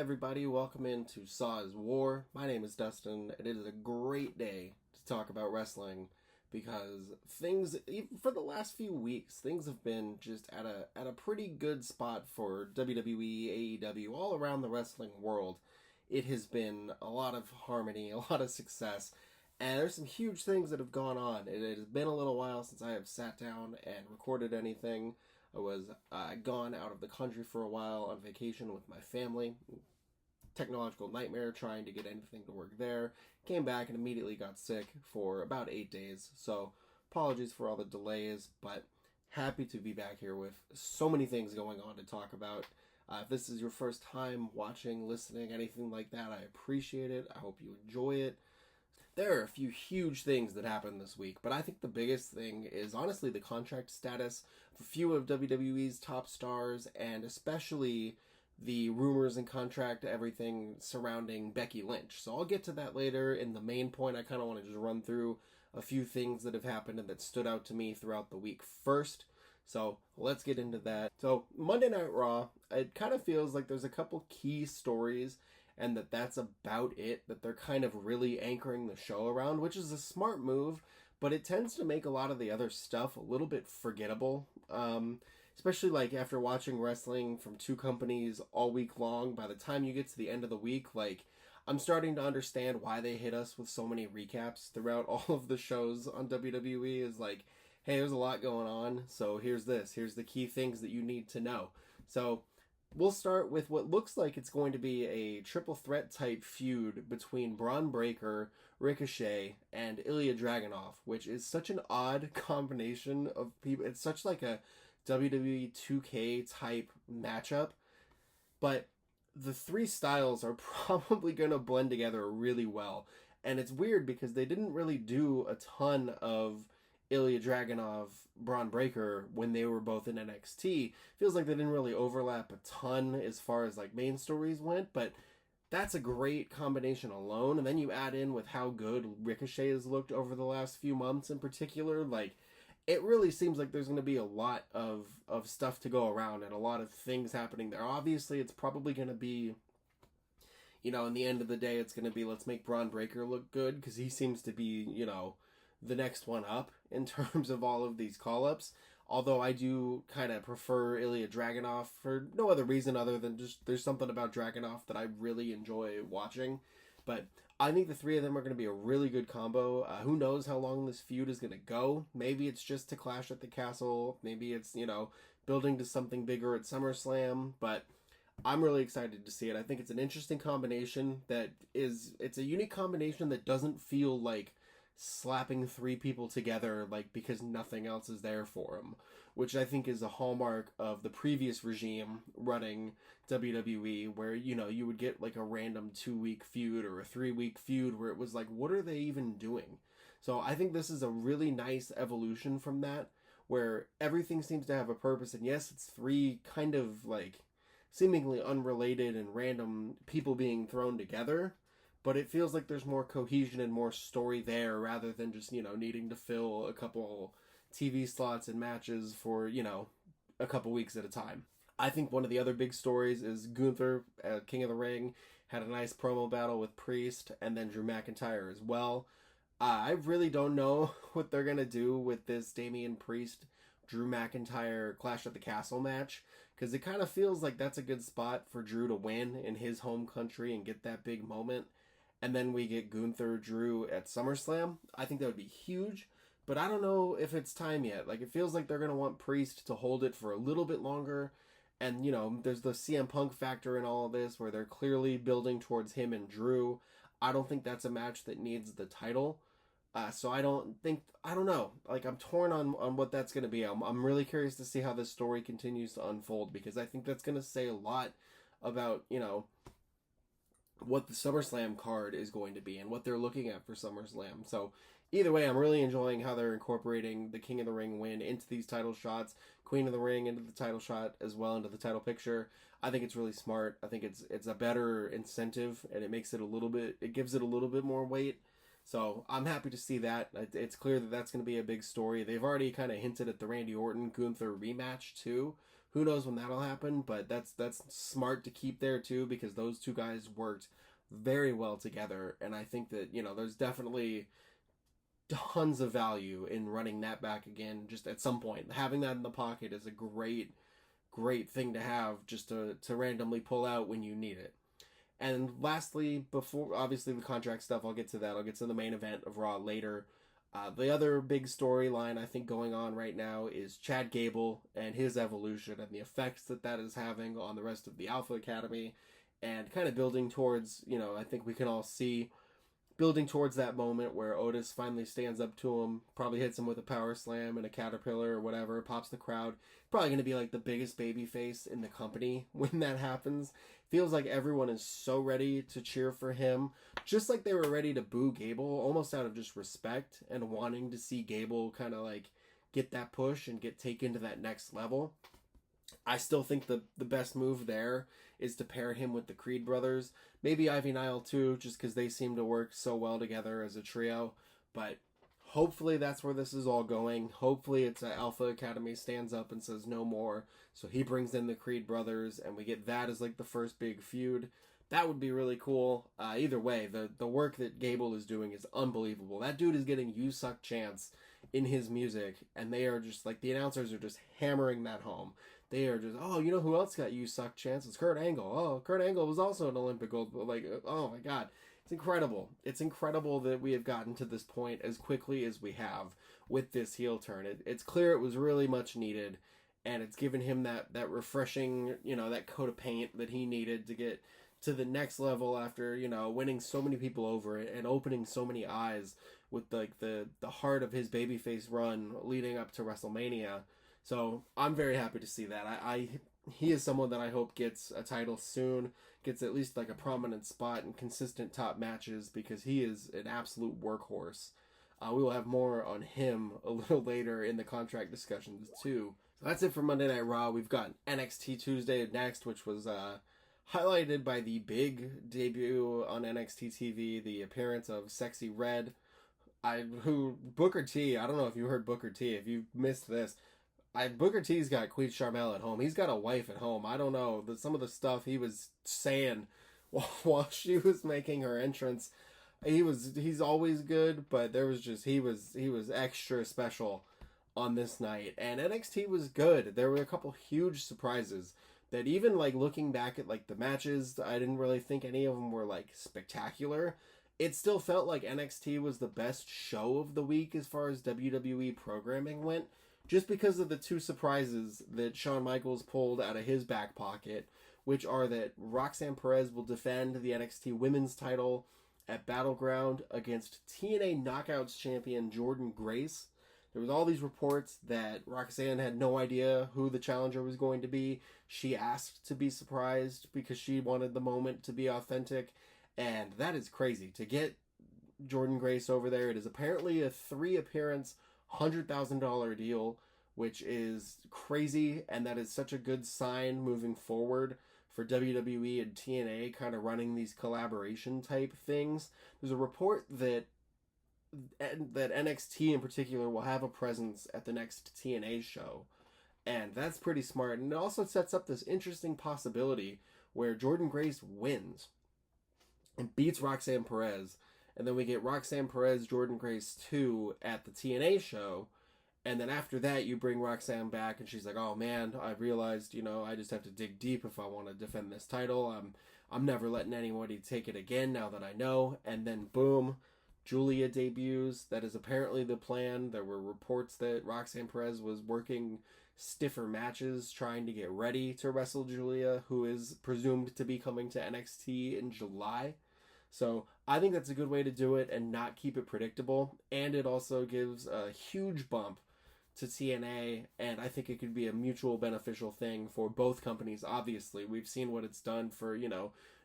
everybody? Welcome into Saw is War. My name is Dustin, and it is a great day to talk about wrestling because things, even for the last few weeks, things have been just at a pretty good spot for WWE, AEW, all around the wrestling world. It has been a lot of harmony, a lot of success, and there's some huge things that have gone on. It has been a little while since I have sat down and recorded anything. I was gone out of the country for a while on vacation with my family. Technological nightmare trying to get anything to work there. Came back and immediately got sick for about 8 days. So apologies for all the delays, but happy to be back here with so many things going on to talk about. If this is your first time watching, listening, anything like that, I appreciate it. I hope you enjoy it. There are a few huge things that happened this week, but I think the biggest thing is honestly the contract status of a few of WWE's top stars, and especially the rumors and contract everything surrounding Becky Lynch. So I'll get to that later. In the main point, I kind of want to just run through a few things that have happened and that stood out to me throughout the week first. So let's get into that. So Monday Night Raw, it kind of feels like there's a couple key stories and that's about it, that they're kind of really anchoring the show around, which is a smart move, but it tends to make a lot of the other stuff a little bit forgettable. Especially like after watching wrestling from two companies all week long, by the time you get to the end of the week, like, I'm starting to understand why they hit us with so many recaps throughout all of the shows on WWE. Is like, hey, there's a lot going on, so here's the key things that you need to know. So we'll start with what looks like it's going to be a triple threat type feud between Braun Breaker, Ricochet, and Ilya Dragunov, which is such an odd combination of people. It's such like a WWE 2K type matchup, but the three styles are probably going to blend together really well. And it's weird because they didn't really do a ton of Ilya Dragunov, Braun Breaker when they were both in NXT. Feels like they didn't really overlap a ton as far as like main stories went, but that's a great combination alone. And then you add in with how good Ricochet has looked over the last few months in particular, like, it really seems like there's going to be a lot of stuff to go around and a lot of things happening there. Obviously, it's probably going to be, in the end of the day, it's going to be, let's make Braun Breaker look good, because he seems to be, the next one up in terms of all of these call-ups. Although I do kind of prefer Ilya Dragunov for no other reason other than just there's something about Dragunov that I really enjoy watching. But I think the three of them are going to be a really good combo. Who knows how long this feud is going to go? Maybe it's just to clash at the castle. Maybe it's, building to something bigger at SummerSlam. But I'm really excited to see it. I think it's an interesting combination it's a unique combination that doesn't feel like slapping three people together like because nothing else is there for them, which I think is a hallmark of the previous regime running WWE, where you would get like a random 2-week feud or a 3-week feud where it was like, what are they even doing? So I think this is a really nice evolution from that, where everything seems to have a purpose, and yes, it's three kind of like seemingly unrelated and random people being thrown together, but it feels like there's more cohesion and more story there rather than just, needing to fill a couple TV slots and matches for, a couple weeks at a time. I think one of the other big stories is Gunther, King of the Ring, had a nice promo battle with Priest, and then Drew McIntyre as well. I really don't know what they're going to do with this Damian Priest Drew McIntyre Clash at the Castle match, because it kind of feels like that's a good spot for Drew to win in his home country and get that big moment. And then we get Gunther Drew at SummerSlam. I think that would be huge, but I don't know if it's time yet. Like, it feels like they're going to want Priest to hold it for a little bit longer. And, there's the CM Punk factor in all of this, where they're clearly building towards him and Drew. I don't think that's a match that needs the title. So I don't know. Like, I'm torn on what that's going to be. I'm really curious to see how this story continues to unfold, because I think that's going to say a lot about, what the SummerSlam card is going to be and what they're looking at for SummerSlam. So either way, I'm really enjoying how they're incorporating the King of the Ring win into these title shots, Queen of the Ring into the title shot as well, into the title picture. I think it's really smart. I think it's a better incentive, and it gives it a little bit more weight. So I'm happy to see that. It's clear that that's going to be a big story. They've already kind of hinted at the Randy Orton Gunther rematch too Who knows when that'll happen, but that's smart to keep there too, because those two guys worked very well together, and I think that, there's definitely tons of value in running that back again just at some point. Having that in the pocket is a great thing to have, just to randomly pull out when you need it. And lastly, before obviously the contract stuff, I'll get to that. I'll get to the main event of Raw later. The other big storyline I think going on right now is Chad Gable and his evolution and the effects that is having on the rest of the Alpha Academy, and kind of building towards, I think we can all see building towards that moment where Otis finally stands up to him, probably hits him with a power slam and a caterpillar or whatever, pops the crowd. Probably going to be like the biggest baby face in the company when that happens. Feels like everyone is so ready to cheer for him, just like they were ready to boo Gable, almost out of just respect and wanting to see Gable kind of like get that push and get taken to that next level. I still think the best move there is to pair him with the Creed brothers. Maybe Ivy Nile too, just because they seem to work so well together as a trio. But hopefully that's where this is all going. Hopefully it's Alpha Academy stands up and says no more. So he brings in the Creed brothers and we get that as like the first big feud. That would be really cool. Either way, the work that Gable is doing is unbelievable. That dude is getting You Suck chants in his music, and they are just like, the announcers are just hammering that home. They are just, oh, you know who else got You Suck chants? It's Kurt Angle. Oh, Kurt Angle was also an Olympic gold. Like, oh my God. It's incredible. It's incredible that we have gotten to this point as quickly as we have with this heel turn. It's clear it was really much needed, and it's given him that refreshing, that coat of paint that he needed to get to the next level after, winning so many people over and opening so many eyes with like the heart of his babyface run leading up to WrestleMania. So I'm very happy to see that. He is someone that I hope gets a title soon, gets at least like a prominent spot in consistent top matches, because he is an absolute workhorse. We will have more on him a little later in the contract discussions too. So that's it for Monday Night Raw. We've got NXT Tuesday next, which was highlighted by the big debut on NXT TV, the appearance of Sexy Red. Booker T, I don't know if you heard Booker T, if you missed this, Booker T's got Queen Charmel at home. He's got a wife at home. I don't know. Some of the stuff he was saying while she was making her entrance, he's always good, but there was just, he was extra special on this night. And NXT was good. There were a couple huge surprises that, even like looking back at like the matches, I didn't really think any of them were like spectacular. It still felt like NXT was the best show of the week as far as WWE programming went, just because of the two surprises that Shawn Michaels pulled out of his back pocket, which are that Roxanne Perez will defend the NXT Women's title at Battleground against TNA Knockouts champion Jordynne Grace. There was all these reports that Roxanne had no idea who the challenger was going to be. She asked to be surprised because she wanted the moment to be authentic, and that is crazy. To get Jordynne Grace over there, it is apparently a 3-appearance, $100,000 deal, which is crazy, and that is such a good sign moving forward for WWE and TNA kind of running these collaboration type things. There's a report that NXT in particular will have a presence at the next TNA show, and that's pretty smart. And it also sets up this interesting possibility where Jordynne Grace wins and beats Roxanne Perez, and then we get Roxanne Perez, Jordynne Grace 2 at the TNA show, and then after that you bring Roxanne back and she's like, oh man, I realized, I just have to dig deep if I want to defend this title. I'm never letting anybody take it again now that I know. And then boom, Julia debuts. That is apparently the plan. There were reports that Roxanne Perez was working stiffer matches trying to get ready to wrestle Julia, who is presumed to be coming to NXT in July. So I think that's a good way to do it and not keep it predictable. And it also gives a huge bump to TNA, and I think it could be a mutual beneficial thing for both companies. Obviously, we've seen what it's done for,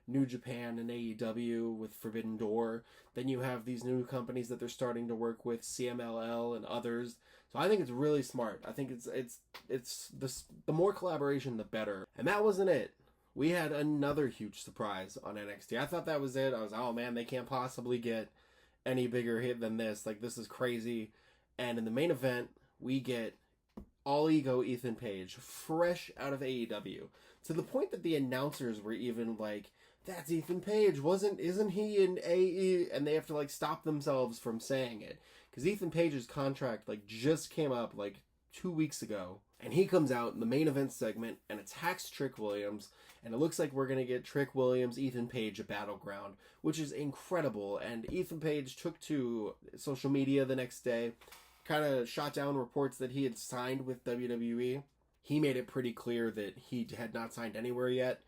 New Japan and AEW with Forbidden Door. Then you have these new companies that they're starting to work with, CMLL and others. So I think it's really smart. I think it's the more collaboration, the better. And that wasn't it. We had another huge surprise on NXT. I thought that was it. I was, oh man, they can't possibly get any bigger hit than this. Like, this is crazy. And in the main event, we get all ego Ethan Page, fresh out of AEW, to the point that the announcers were even like, "That's Ethan Page, isn't he in AE?" And they have to like stop themselves from saying it because Ethan Page's contract like just came up like 2 weeks ago, and he comes out in the main event segment and attacks Trick Williams, and it looks like we're gonna get Trick Williams, Ethan Page, a battleground, which is incredible. And Ethan Page took to social media the next day, kind of shot down reports that he had signed with WWE. He made it pretty clear that he had not signed anywhere yet.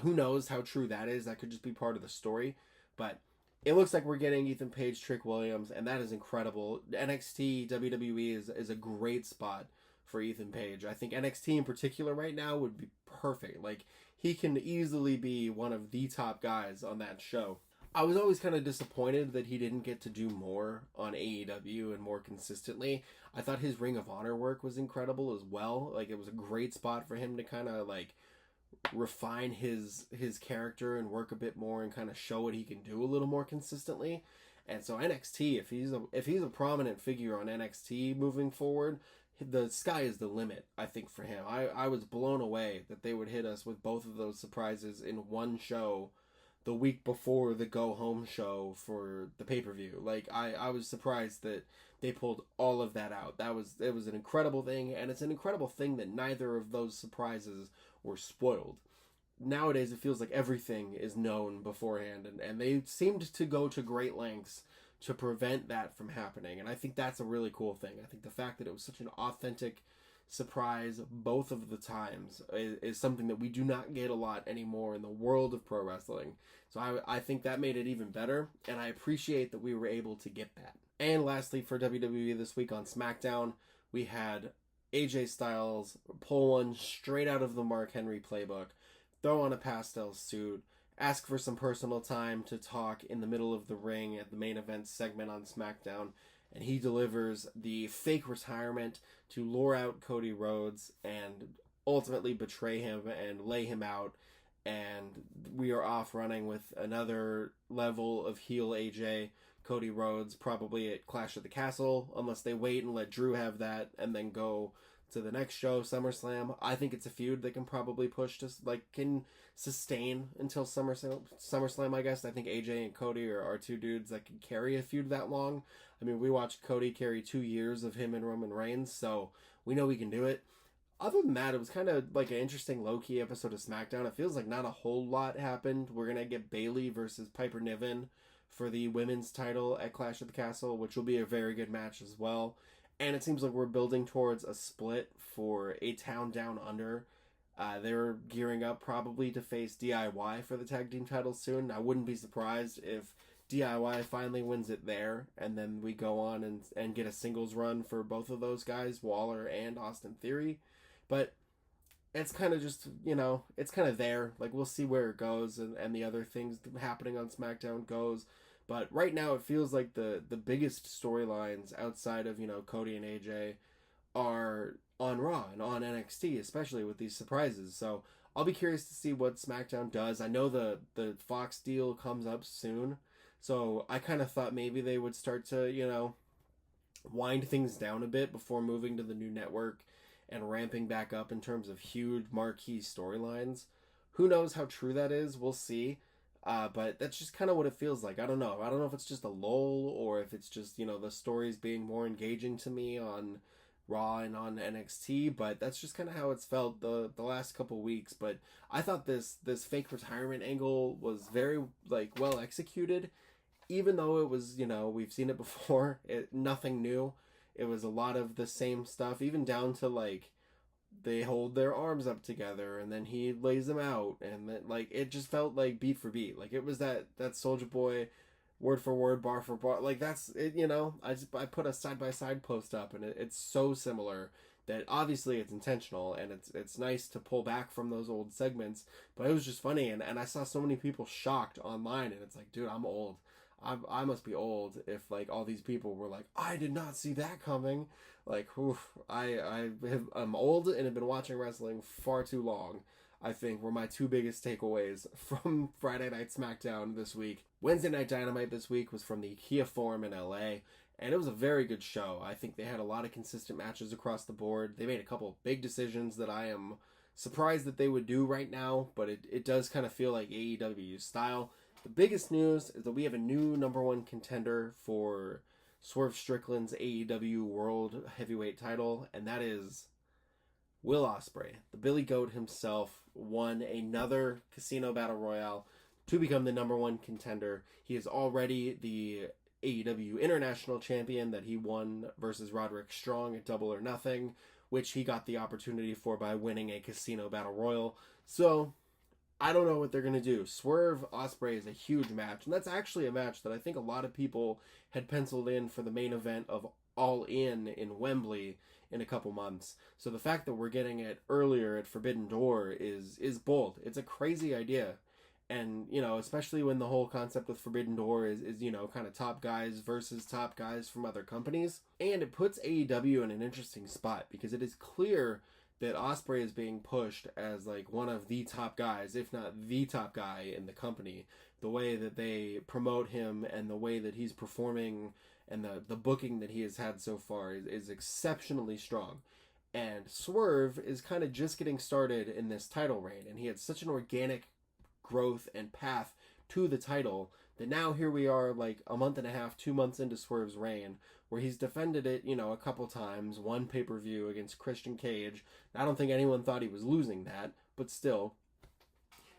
Who knows how true that is? That could just be part of the story. But it looks like we're getting Ethan Page, Trick Williams, and that is incredible. NXT, WWE is a great spot for Ethan Page. I think NXT in particular right now would be perfect. Like, he can easily be one of the top guys on that show. I was always kind of disappointed that he didn't get to do more on AEW and more consistently. I thought his Ring of Honor work was incredible as well. Like, it was a great spot for him to kind of like refine his character and work a bit more and kind of show what he can do a little more consistently. And so NXT, if he's a prominent figure on NXT moving forward, the sky is the limit, I think, for him. I was blown away that they would hit us with both of those surprises in one show the week before the go home show for the pay-per-view. Like, I was surprised that they pulled all of that out. It was an incredible thing, and it's an incredible thing that neither of those surprises were spoiled. Nowadays, it feels like everything is known beforehand, and they seemed to go to great lengths to prevent that from happening, and I think that's a really cool thing. I think the fact that it was such an authentic surprise both of the times is something that we do not get a lot anymore in the world of pro wrestling. So I think that made it even better, and I appreciate that we were able to get that. And lastly, for WWE this week on SmackDown, we had AJ Styles pull one straight out of the Mark Henry playbook, throw on a pastel suit, ask for some personal time to talk in the middle of the ring at the main event segment on SmackDown, and he delivers the fake retirement to lure out Cody Rhodes and ultimately betray him and lay him out, and we are off running with another level of heel AJ, Cody Rhodes, probably at Clash at the Castle, unless they wait and let Drew have that and then go to the next show, SummerSlam. I think it's a feud that can probably push to, like, can sustain until SummerSlam, I guess. I think AJ and Cody are two dudes that can carry a feud that long. I mean, we watched Cody carry 2 years of him and Roman Reigns, so we know we can do it. Other than that, it was kind of like an interesting low-key episode of SmackDown. It feels like not a whole lot happened. We're going to get Bayley versus Piper Niven for the women's title at Clash at the Castle, which will be a very good match as well. And it seems like we're building towards a split for A Town Down Under. They're gearing up probably to face DIY for the tag team titles soon. I wouldn't be surprised if DIY finally wins it there, and then we go on and get a singles run for both of those guys, Waller and Austin Theory. But it's kind of just, it's kind of there. Like, we'll see where it goes and the other things happening on SmackDown goes. But right now, it feels like the biggest storylines outside of, Cody and AJ are on Raw and on NXT, especially with these surprises. So I'll be curious to see what SmackDown does. I know the Fox deal comes up soon, so I kind of thought maybe they would start to, wind things down a bit before moving to the new network and ramping back up in terms of huge marquee storylines. Who knows how true that is? We'll see. But that's just kind of what it feels like. I don't know if it's just a lull or if it's just, the stories being more engaging to me on Raw and on NXT, but that's just kind of how it's felt the last couple weeks. But I thought this fake retirement angle was very, well executed, even though it was, we've seen it before. Nothing new. It was a lot of the same stuff, even down to, they hold their arms up together and then he lays them out, and then it just felt like beat for beat. It was that Soulja Boy word for word, bar for bar. That's it. I put a side by side post up, and it's so similar that obviously it's intentional, and it's nice to pull back from those old segments. But it was just funny, and I saw so many people shocked online, and it's like, dude, I'm old. I must be old if all these people were like, I did not see that coming. I'm old and have been watching wrestling far too long, I think, were my two biggest takeaways from Friday Night SmackDown this week. Wednesday Night Dynamite this week was from the Kia Forum in LA, And it was a very good show. I think they had a lot of consistent matches across the board. They made a couple of big decisions that I am surprised that they would do right now, but it does kind of feel like AEW style. The biggest news is that we have a new number one contender for Swerve Strickland's AEW World Heavyweight title, and that is Will Ospreay. The Billy Goat himself won another Casino Battle Royale to become the number one contender. He is already the AEW International Champion that he won versus Roderick Strong at Double or Nothing, which he got the opportunity for by winning a Casino Battle Royal. So, I don't know what they're going to do. Swerve Ospreay is a huge match, and that's actually a match that I think a lot of people had penciled in for the main event of All In Wembley in a couple months. So the fact that we're getting it earlier at Forbidden Door is bold. It's a crazy idea. And, you know, especially when the whole concept with Forbidden Door is you know, kind of top guys versus top guys from other companies. And it puts AEW in an interesting spot because it is clear that Ospreay is being pushed as like one of the top guys, if not the top guy in the company. The way that they promote him and the way that he's performing and the booking that he has had so far is exceptionally strong. And Swerve is kind of just getting started in this title reign, and he had such an organic growth and path to the title that now here we are like a month and a half, 2 months into Swerve's reign, where he's defended it, you know, a couple times, one pay-per-view against Christian Cage. I don't think anyone thought he was losing that, but still.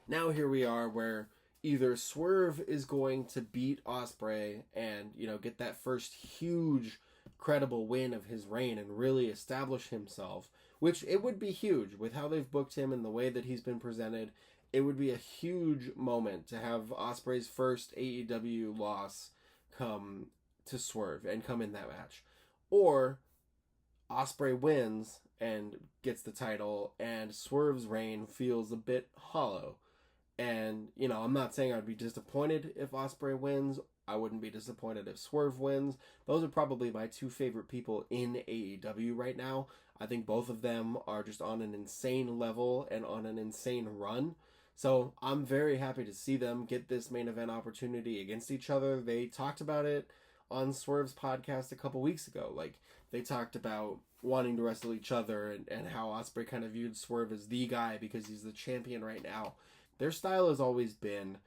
Now here we are where either Swerve is going to beat Ospreay and, you know, get that first huge credible win of his reign and really establish himself, which it would be huge with how they've booked him and the way that he's been presented. It would be a huge moment to have Ospreay's first AEW loss come to Swerve and come in that match. Or Ospreay wins and gets the title and Swerve's reign feels a bit hollow. And, you know, I'm not saying I'd be disappointed if Ospreay wins. I wouldn't be disappointed if Swerve wins. Those are probably my two favorite people in AEW right now. I think both of them are just on an insane level and on an insane run. So I'm very happy to see them get this main event opportunity against each other. They talked about it on Swerve's podcast a couple weeks ago. Like, they talked about wanting to wrestle each other and how Ospreay kind of viewed Swerve as the guy because he's the champion right now. Their style has always been,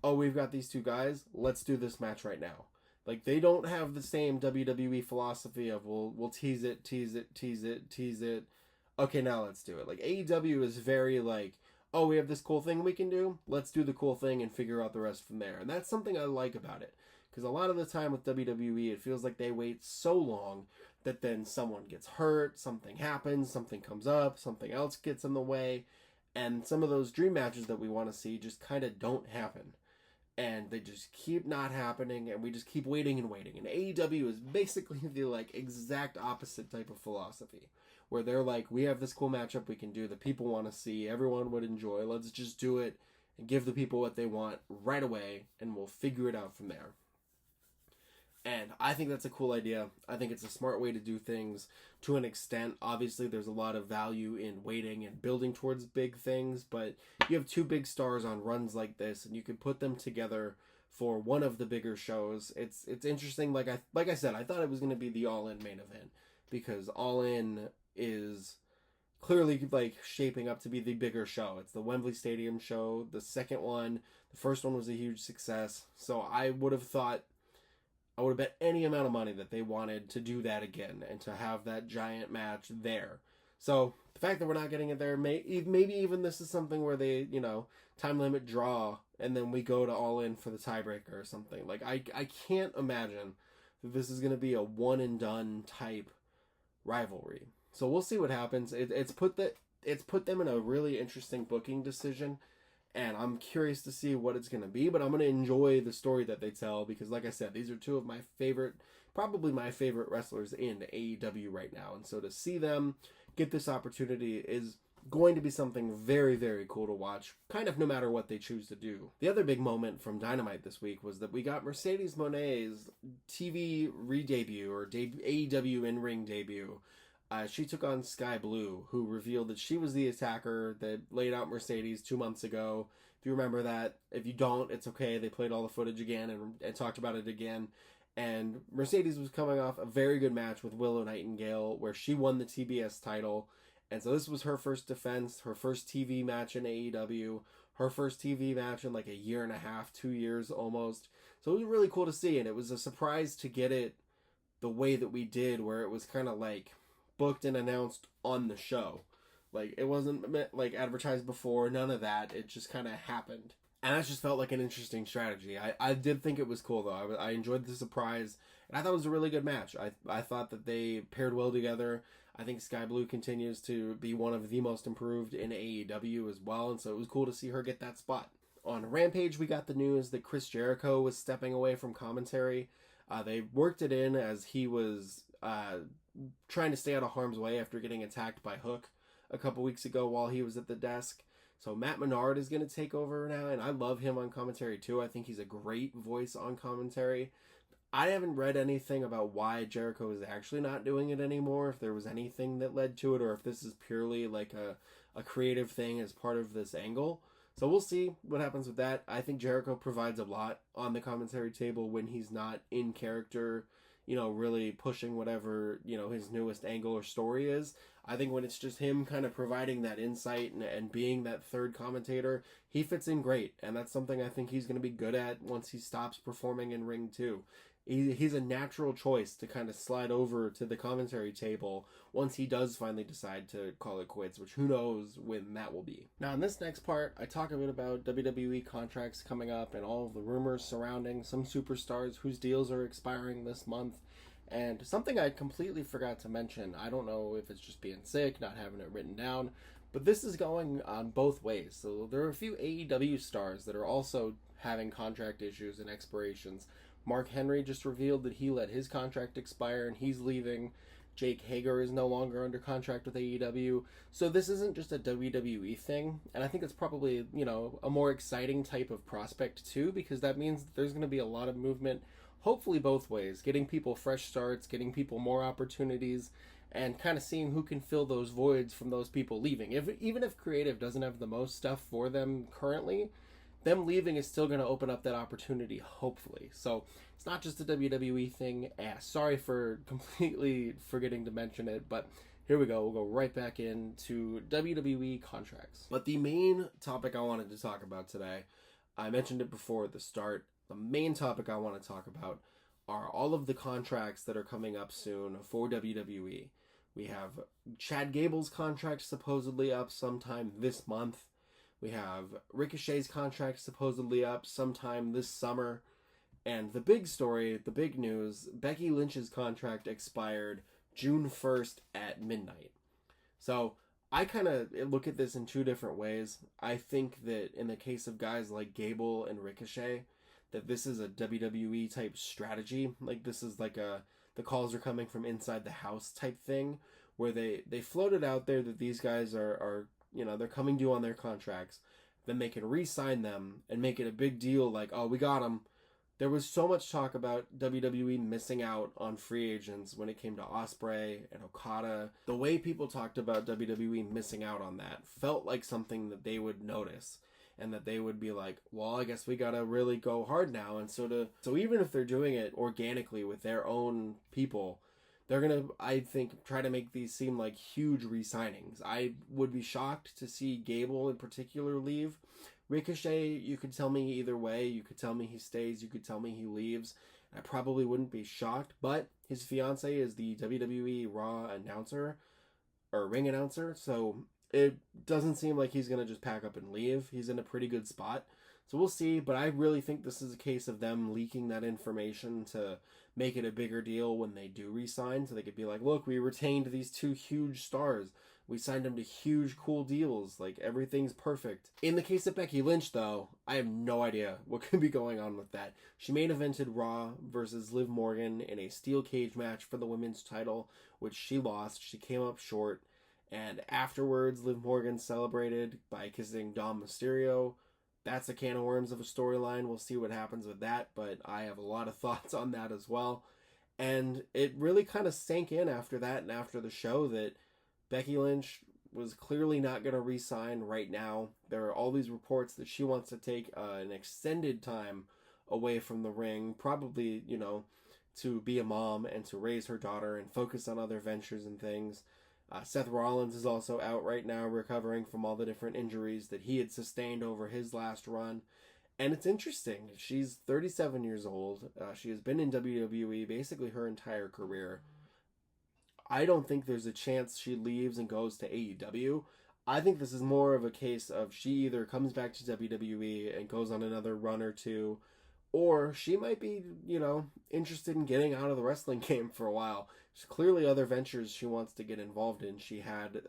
oh, we've got these two guys, let's do this match right now. Like, they don't have the same WWE philosophy of, we'll tease it, tease it, tease it, tease it. Okay, now let's do it. Like, AEW is very like, oh, we have this cool thing we can do, let's do the cool thing and figure out the rest from there. And that's something I like about it. Because a lot of the time with WWE, it feels like they wait so long that then someone gets hurt, something happens, something comes up, something else gets in the way. And some of those dream matches that we want to see just kind of don't happen. And they just keep not happening, and we just keep waiting and waiting. And AEW is basically the like exact opposite type of philosophy. Where they're like, we have this cool matchup we can do that people want to see, everyone would enjoy, let's just do it and give the people what they want right away, and we'll figure it out from there. And I think that's a cool idea. I think it's a smart way to do things to an extent. Obviously, there's a lot of value in waiting and building towards big things, but you have two big stars on runs like this, and you can put them together for one of the bigger shows. It's interesting. Like I said, I thought it was going to be the All In main event because All In is clearly like shaping up to be the bigger show. It's the Wembley Stadium show, the second one. The first one was a huge success, so I would have bet any amount of money that they wanted to do that again and to have that giant match there. So the fact that we're not getting it there, maybe even this is something where they, you know, time limit draw and then we go to All In for the tiebreaker or something. Like, I can't imagine that this is going to be a one and done type rivalry. So we'll see what happens. It's put them in a really interesting booking decision. And I'm curious to see what it's going to be, but I'm going to enjoy the story that they tell because, like I said, these are two of my favorite, probably my favorite wrestlers in AEW right now. And so to see them get this opportunity is going to be something very, very cool to watch, kind of no matter what they choose to do. The other big moment from Dynamite this week was that we got Mercedes Moné's TV re-debut or AEW in-ring debut. She took on Sky Blue, who revealed that she was the attacker that laid out Mercedes 2 months ago. If you remember that. If you don't, it's okay. They played all the footage again and talked about it again. And Mercedes was coming off a very good match with Willow Nightingale where she won the TBS title. And so this was her first defense, her first TV match in AEW, her first TV match in like a year and a half, 2 years almost. So it was really cool to see, and it was a surprise to get it the way that we did, where it was kind of like booked and announced on the show. Like, it wasn't like advertised before, none of that. It just kind of happened. And that just felt like an interesting strategy. I did think it was cool, though. I enjoyed the surprise, and I thought it was a really good match. I thought that they paired well together. I think Sky Blue continues to be one of the most improved in AEW as well, and so it was cool to see her get that spot. On Rampage, we got the news that Chris Jericho was stepping away from commentary. They worked it in as he was trying to stay out of harm's way after getting attacked by Hook a couple weeks ago while he was at the desk. So Matt Menard is going to take over now, and I love him on commentary too. I think he's a great voice on commentary. I haven't read anything about why Jericho is actually not doing it anymore, if there was anything that led to it, or if this is purely like a creative thing as part of this angle. So we'll see what happens with that. I think Jericho provides a lot on the commentary table when he's not in character, really pushing whatever, his newest angle or story is. I think when it's just him kind of providing that insight and being that third commentator, he fits in great. And that's something I think he's going to be good at once he stops performing in ring too. He's a natural choice to kind of slide over to the commentary table once he does finally decide to call it quits, which who knows when that will be. Now, in this next part, I talk a bit about WWE contracts coming up and all of the rumors surrounding some superstars whose deals are expiring this month. And something I completely forgot to mention, I don't know if it's just being sick, not having it written down, but this is going on both ways. So there are a few AEW stars that are also having contract issues and expirations. Mark Henry just revealed that he let his contract expire and he's leaving. Jake Hager is no longer under contract with AEW. So this isn't just a WWE thing. And I think it's probably, a more exciting type of prospect too, because that means that there's going to be a lot of movement, hopefully both ways, getting people fresh starts, getting people more opportunities, and kind of seeing who can fill those voids from those people leaving. Even if creative doesn't have the most stuff for them currently, them leaving is still going to open up that opportunity, hopefully. So it's not just a WWE thing. Sorry for completely forgetting to mention it, but here we go. We'll go right back into WWE contracts. But the main topic I wanted to talk about today, I mentioned it before at the start, the main topic I want to talk about are all of the contracts that are coming up soon for WWE. We have Chad Gable's contract supposedly up sometime this month. We have Ricochet's contract supposedly up sometime this summer. And the big story, the big news, Becky Lynch's contract expired June 1st at midnight. So I kind of look at this in two different ways. I think that in the case of guys like Gable and Ricochet, that this is a WWE type strategy. Like this is like the calls are coming from inside the house type thing, where they floated out there that these guys are they're coming due on their contracts, then they can re-sign them and make it a big deal like, oh, we got them. There was so much talk about WWE missing out on free agents when it came to Ospreay and Okada. The way people talked about WWE missing out on that felt like something that they would notice and that they would be like, well, I guess we gotta really go hard now. And so even if they're doing it organically with their own people, they're going to, I think, try to make these seem like huge re-signings. I would be shocked to see Gable in particular leave. Ricochet, you could tell me either way. You could tell me he stays. You could tell me he leaves. I probably wouldn't be shocked, but his fiance is the WWE Raw announcer, or ring announcer, so it doesn't seem like he's going to just pack up and leave. He's in a pretty good spot. So we'll see, but I really think this is a case of them leaking that information to make it a bigger deal when they do re-sign, so they could be like, look, we retained these two huge stars. We signed them to huge, cool deals. Like, everything's perfect. In the case of Becky Lynch, though, I have no idea what could be going on with that. She main evented Raw versus Liv Morgan in a steel cage match for the women's title, which she lost. She came up short. And afterwards, Liv Morgan celebrated by kissing Dom Mysterio. That's a can of worms of a storyline. We'll see what happens with that, but I have a lot of thoughts on that as well. And it really kind of sank in after that and after the show that Becky Lynch was clearly not going to re-sign right now. There are all these reports that she wants to take an extended time away from the ring, probably, to be a mom and to raise her daughter and focus on other ventures and things. Seth Rollins is also out right now recovering from all the different injuries that he had sustained over his last run. And it's interesting. She's 37 years old. She has been in WWE basically her entire career. I don't think there's a chance she leaves and goes to AEW. I think this is more of a case of she either comes back to WWE and goes on another run or two, or she might be, interested in getting out of the wrestling game for a while. There's clearly other ventures she wants to get involved in. She had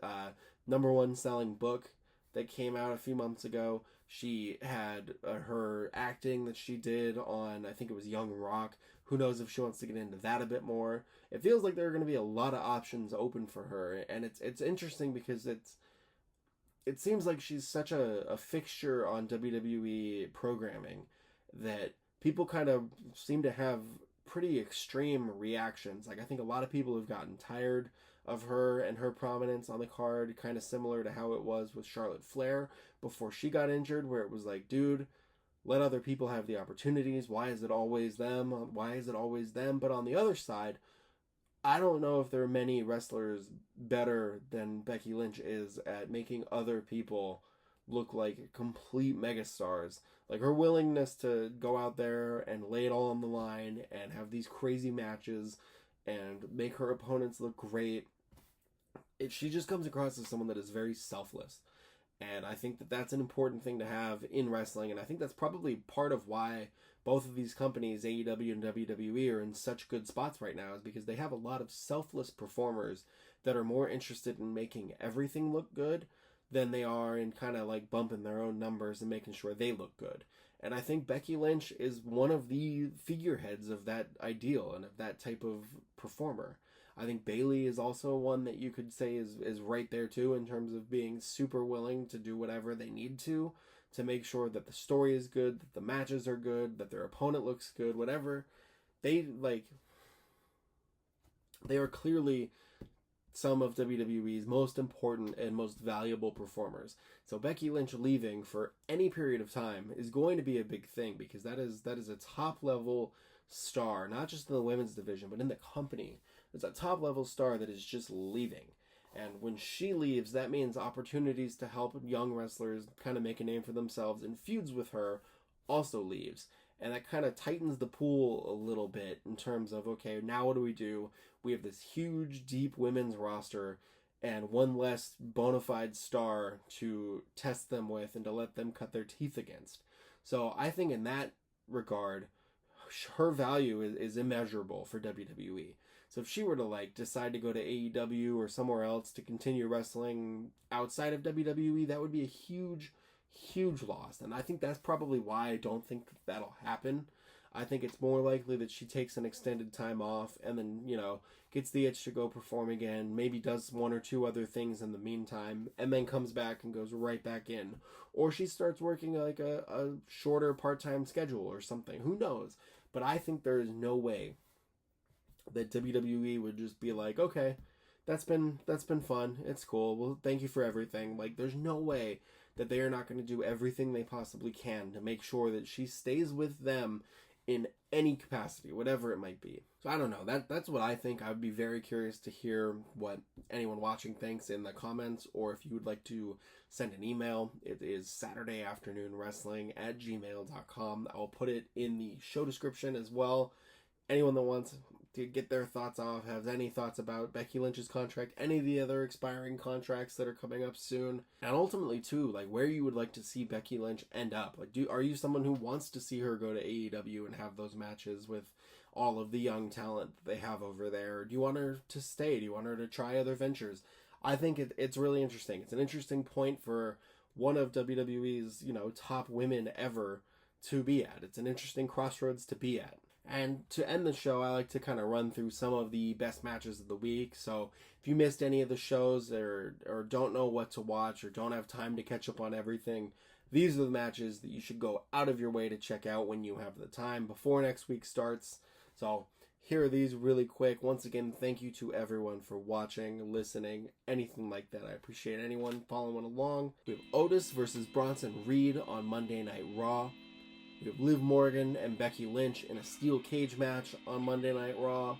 number one selling book that came out a few months ago. She had her acting that she did on, I think it was Young Rock. Who knows if she wants to get into that a bit more. It feels like there are going to be a lot of options open for her, and it's interesting because it seems like she's such a fixture on WWE programming that people kind of seem to have pretty extreme reactions. Like, I think a lot of people have gotten tired of her and her prominence on the card, kind of similar to how it was with Charlotte Flair before she got injured, where it was like, dude, let other people have the opportunities. Why is it always them? Why is it always them? But on the other side, I don't know if there are many wrestlers better than Becky Lynch is at making other people look like complete megastars. Like, her willingness to go out there and lay it all on the line and have these crazy matches and make her opponents look great. She just comes across as someone that is very selfless. And I think that that's an important thing to have in wrestling. And I think that's probably part of why both of these companies, AEW and WWE, are in such good spots right now, is because they have a lot of selfless performers that are more interested in making everything look good than they are in kind of like bumping their own numbers and making sure they look good. And I think Becky Lynch is one of the figureheads of that ideal and of that type of performer. I think Bayley is also one that you could say is right there too, in terms of being super willing to do whatever they need to make sure that the story is good, that the matches are good, that their opponent looks good, whatever. They are clearly some of WWE's most important and most valuable performers. So Becky Lynch leaving for any period of time is going to be a big thing, because that is a top level star, not just in the women's division, but in the company. It's a top level star that is just leaving. And when she leaves, that means opportunities to help young wrestlers kind of make a name for themselves in feuds with her also leaves. And that kind of tightens the pool a little bit in terms of, okay, now what do? We have this huge, deep women's roster and one less bona fide star to test them with and to let them cut their teeth against. So I think in that regard, her value is immeasurable for WWE. So if she were to decide to go to AEW or somewhere else to continue wrestling outside of WWE, that would be a huge, huge loss. And I think that's probably why I don't think that'll happen. I think it's more likely that she takes an extended time off and then, gets the itch to go perform again, maybe does one or two other things in the meantime, and then comes back and goes right back in. Or she starts working a shorter part-time schedule or something. Who knows? But I think there is no way that WWE would just be like, okay, that's been fun. It's cool. Well, thank you for everything. There's no way that they are not going to do everything they possibly can to make sure that she stays with them in any capacity, whatever it might be. So I don't know. That's what I think. I would be very curious to hear what anyone watching thinks in the comments, or if you would like to send an email, it is SaturdayAfternoonWrestling@gmail.com. I'll put it in the show description as well. Anyone that wants to get their thoughts off, has any thoughts about Becky Lynch's contract, any of the other expiring contracts that are coming up soon, and ultimately too, where you would like to see Becky Lynch end up. Are you someone who wants to see her go to AEW and have those matches with all of the young talent that they have over there? Do you want her to stay? Do you want her to try other ventures? I think it's really interesting. It's an interesting point for one of WWE's, top women ever to be at. It's an interesting crossroads to be at. And to end the show, I like to kind of run through some of the best matches of the week. So if you missed any of the shows or don't know what to watch or don't have time to catch up on everything, these are the matches that you should go out of your way to check out when you have the time before next week starts. So here are these really quick. Once again, thank you to everyone for watching, listening, anything like that. I appreciate anyone following along. We have Otis versus Bronson Reed on Monday Night Raw. We have Liv Morgan and Becky Lynch in a steel cage match on Monday Night Raw.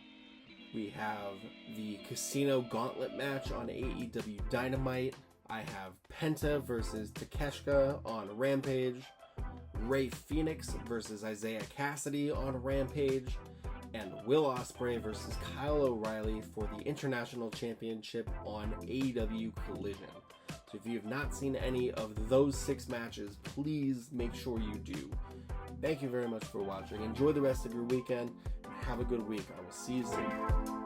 We have the Casino Gauntlet match on AEW Dynamite. I have Penta versus Takeshita on Rampage. Rey Fenix versus Isaiah Cassidy on Rampage. And Will Ospreay versus Kyle O'Reilly for the International Championship on AEW Collision. So if you have not seen any of those 6 matches, please make sure you do. Thank you very much for watching. Enjoy the rest of your weekend. Have a good week. I will see you soon.